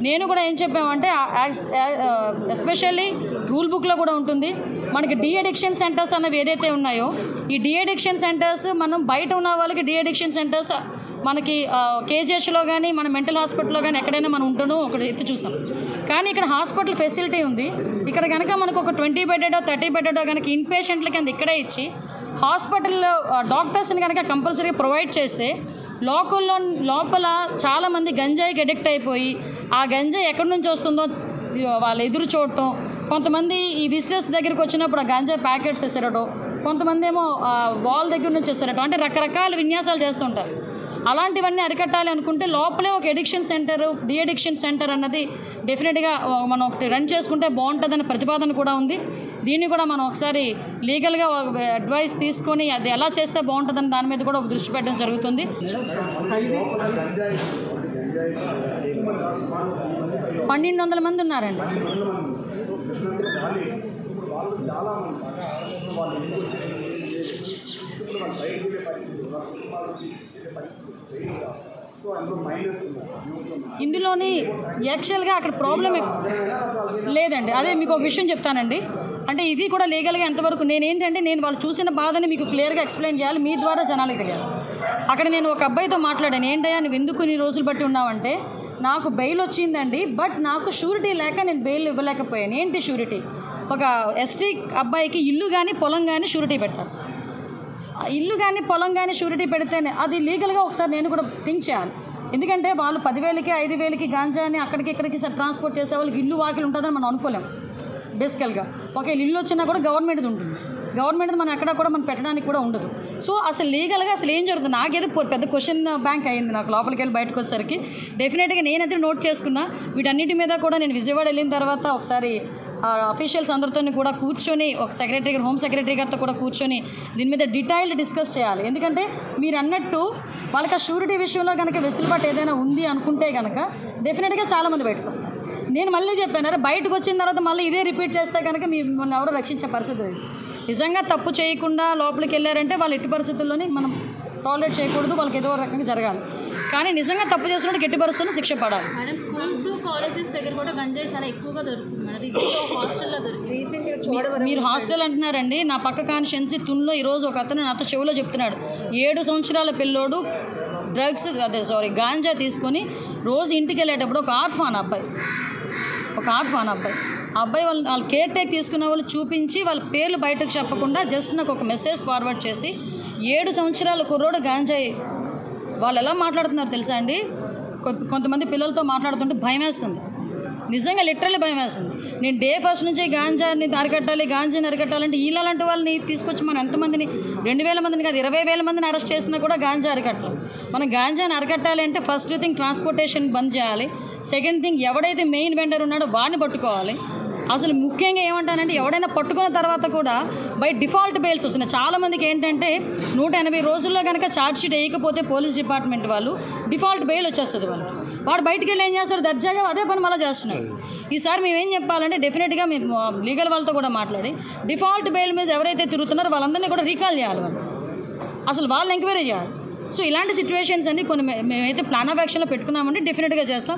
నేను కూడా ఏం చెప్పామంటే ఎస్పెషల్లీ రూల్ బుక్లో కూడా ఉంటుంది మనకి డీ అడిక్షన్ సెంటర్స్ అన్నవి ఏదైతే ఉన్నాయో ఈ డీ అడిక్షన్ సెంటర్స్ మనం బయట ఉన్న వాళ్ళకి డీ అడిక్షన్ సెంటర్స్ మనకి కేజీహెచ్లో కానీ మన మెంటల్ హాస్పిటల్లో కానీ ఎక్కడైనా మనం ఉండడం ఒకటి ఎత్తి చూసాం. కానీ ఇక్కడ హాస్పిటల్ ఫెసిలిటీ ఉంది. ఇక్కడ కనుక మనకు ఒక 20 బెడెడో 30 బెడెడో కనుక ఇన్ పేషెంట్ల కింద ఇక్కడే ఇచ్చి హాస్పిటల్లో డాక్టర్స్ని కనుక కంపల్సరీగా ప్రొవైడ్ చేస్తే లోపల చాలామంది గంజాయికి అడిక్ట్ అయిపోయి ఆ గంజాయి ఎక్కడి నుంచి వస్తుందో వాళ్ళు ఎదురు చూడటం, కొంతమంది ఈ విజిటర్స్ దగ్గరికి వచ్చినప్పుడు ఆ గంజాయి ప్యాకెట్స్ వేసేరటం, కొంతమంది ఏమో వాల్ దగ్గర నుంచి వేసేరటం, అంటే రకరకాల విన్యాసాలు చేస్తుంటారు. అలాంటివన్నీ అరికట్టాలి అనుకుంటే లోపలే ఒక addiction centre, de addiction centre అన్నది డెఫినెట్గా మనం ఒకటి రన్ చేసుకుంటే బాగుంటుందనే ప్రతిపాదన కూడా ఉంది. దీన్ని కూడా మనం ఒకసారి లీగల్గా అడ్వైస్ తీసుకొని అది ఎలా చేస్తే బాగుంటుందని దాని మీద కూడా దృష్టి పెట్టడం జరుగుతుంది. 1200 మంది ఉన్నారండి. ఇందులోని యాక్చువల్గా అక్కడ ప్రాబ్లం లేదండి. అదే మీకు ఒక విషయం చెప్తానండి. అంటే ఇది కూడా లీగల్గా ఎంతవరకు నేను వాళ్ళు చూసిన బాధని మీకు క్లియర్గా ఎక్స్ప్లెయిన్ చేయాలి, మీ ద్వారా జనాలకు తెలియాలి. అక్కడ నేను ఒక అబ్బాయితో మాట్లాడాను, ఏంటయ్యా నువ్వు ఎందుకు నీ రోజులు బట్టి ఉన్నావంటే నాకు బెయిల్ వచ్చిందండి, బట్ నాకు షూరిటీ లేక నేను బెయిల్ ఇవ్వలేకపోయాను. ఏంటి షూరిటీ? ఒక ఎస్టీ అబ్బాయికి ఇల్లు కానీ పొలం కానీ షూరిటీ పెట్టాలి. ఇల్లు కానీ పొలం కానీ షూరిటీ పెడితేనే అది లీగల్గా ఒకసారి నేను కూడా థింక్ చేయాలి. ఎందుకంటే వాళ్ళు 10,000కి 5,000కి గాంజాని అక్కడికి ఇక్కడికి ట్రాన్స్పోర్ట్ చేసే వాళ్ళకి ఇల్లు వాకిలు ఉంటుందని మనం అనుకోలేము. బేసికల్గా ఒకవేళ ఇల్లు వచ్చినా కూడా గవర్నమెంట్ది ఉంటుంది. గవర్నమెంట్ది మనం ఎక్కడ కూడా మనం పెట్టడానికి కూడా ఉండదు. సో అసలు లీగల్గా అసలు ఏం జరుగుతుంది నాకేదో పెద్ద క్వశ్చన్ బ్యాంక్ అయింది నాకు లోపలికి వెళ్ళి బయటకు వచ్చేసరికి. డెఫినెట్గా నేనైతే నోట్ చేసుకున్నా. వీటన్నిటి మీద కూడా నేను విజయవాడ వెళ్ళిన తర్వాత ఒకసారి అఫీషియల్స్ అందరితో కూడా కూర్చొని ఒక సెక్రటరీ గారు, హోమ్ సెక్రటరీ గారితో కూడా కూర్చొని దీని మీద డీటెయిల్డ్ డిస్కస్ చేయాలి. ఎందుకంటే మీరు అన్నట్టు వాళ్ళకి ఆ షూరిటీ విషయంలో కనుక వెసులుబాటు ఏదైనా ఉంది అనుకుంటే కనుక డెఫినెట్గా చాలామంది బయటకు వస్తారు. నేను మళ్ళీ చెప్పాను, బయటకు వచ్చిన తర్వాత మళ్ళీ ఇదే రిపీట్ చేస్తే కనుక మిమ్మల్ని ఎవరో రక్షించే పరిస్థితి లేదు. నిజంగా తప్పు చేయకుండా లోపలికి వెళ్ళారంటే వాళ్ళు ఎట్టి పరిస్థితుల్లోనే మనం టాలరేట్ చేయకూడదు, వాళ్ళకి ఏదో రకంగా జరగాలి. కానీ నిజంగా తప్పు చేసినప్పుడు గట్టి పరిస్థితుల్లో శిక్ష పడాలి. మేడం స్కూల్స్ కాలేజెస్ దగ్గర కూడా గంజాయి చాలా ఎక్కువగా దొరుకుతుంది మేడం. రీసెంట్గా హాస్టల్లో దొరికింది. మీరు హాస్టల్ అంటున్నారండి. నా పక్క కాన్స్టిట్యున్సీ తున్లో ఈరోజు ఒక అతను నాతో చెవిలో చెప్తున్నాడు, 7 సంవత్సరాల పిల్లోడు గాంజా తీసుకొని రోజు ఇంటికి వెళ్ళేటప్పుడు ఒక ఆర్ఫాన్ అబ్బాయి వాళ్ళ కేర్ టేక్ తీసుకున్న వాళ్ళు చూపించి వాళ్ళ పేర్లు బయటకు చెప్పకుండా జస్ట్ నాకు ఒక మెసేజ్ ఫార్వర్డ్ చేసి 7 సంవత్సరాల కుర్రోడు గాంజాయి వాళ్ళు ఎలా మాట్లాడుతున్నారు తెలుసా అండి? కొంతమంది పిల్లలతో మాట్లాడుతుంటే భయం వేస్తుంది, నిజంగా లిటరల్లీ భయం వేస్తుంది. నేను డే ఫస్ట్ నుంచి గాంజాని అరికట్టాలంటే ఇలాంటి వాళ్ళని తీసుకొచ్చి మనం ఎంతమందిని 2,000 మందిని కాదు 20,000 మందిని అరెస్ట్ చేసినా కూడా గాంజా అరికట్టలేం. మనం గాంజాని అరికట్టాలి అంటే ఫస్ట్ థింగ్ ట్రాన్స్పోర్టేషన్ బంద్ చేయాలి. సెకండ్ థింగ్ ఎవడైతే మెయిన్ వెండర్ ఉన్నాడో వాడిని పట్టుకోవాలి. అసలు ముఖ్యంగా ఏమంటానంటే ఎవడైనా పట్టుకున్న తర్వాత కూడా బై డిఫాల్ట్ బెయిల్స్ వస్తున్నాయి. చాలామందికి ఏంటంటే 180 రోజుల్లో కనుక ఛార్జ్ షీట్ వేయకపోతే పోలీస్ డిపార్ట్మెంట్ వాళ్ళు డిఫాల్ట్ బెయిల్ వచ్చేస్తుంది వాళ్ళకి. వాడు బయటికి వెళ్ళి ఏం చేస్తాడు, దర్జాగా అదే పని మళ్ళీ చేస్తున్నాడు. ఈసారి మేమేం చెప్పాలంటే డెఫినెట్గా మేము లీగల్ వాళ్ళతో కూడా మాట్లాడి డిఫాల్ట్ బెయిల్ మీద ఎవరైతే తిరుగుతున్నారో వాళ్ళందరినీ కూడా రీకాల్ చేయాలి, వాళ్ళు అసలు వాళ్ళని ఎంక్వైరీ చేయాలి. సో ఇలాంటి సిచ్యువేషన్స్ అన్ని కొన్ని మేమైతే ప్లాన్ ఆఫ్ యాక్షన్లో పెట్టుకున్నామంటే డెఫినెట్గా చేస్తాం.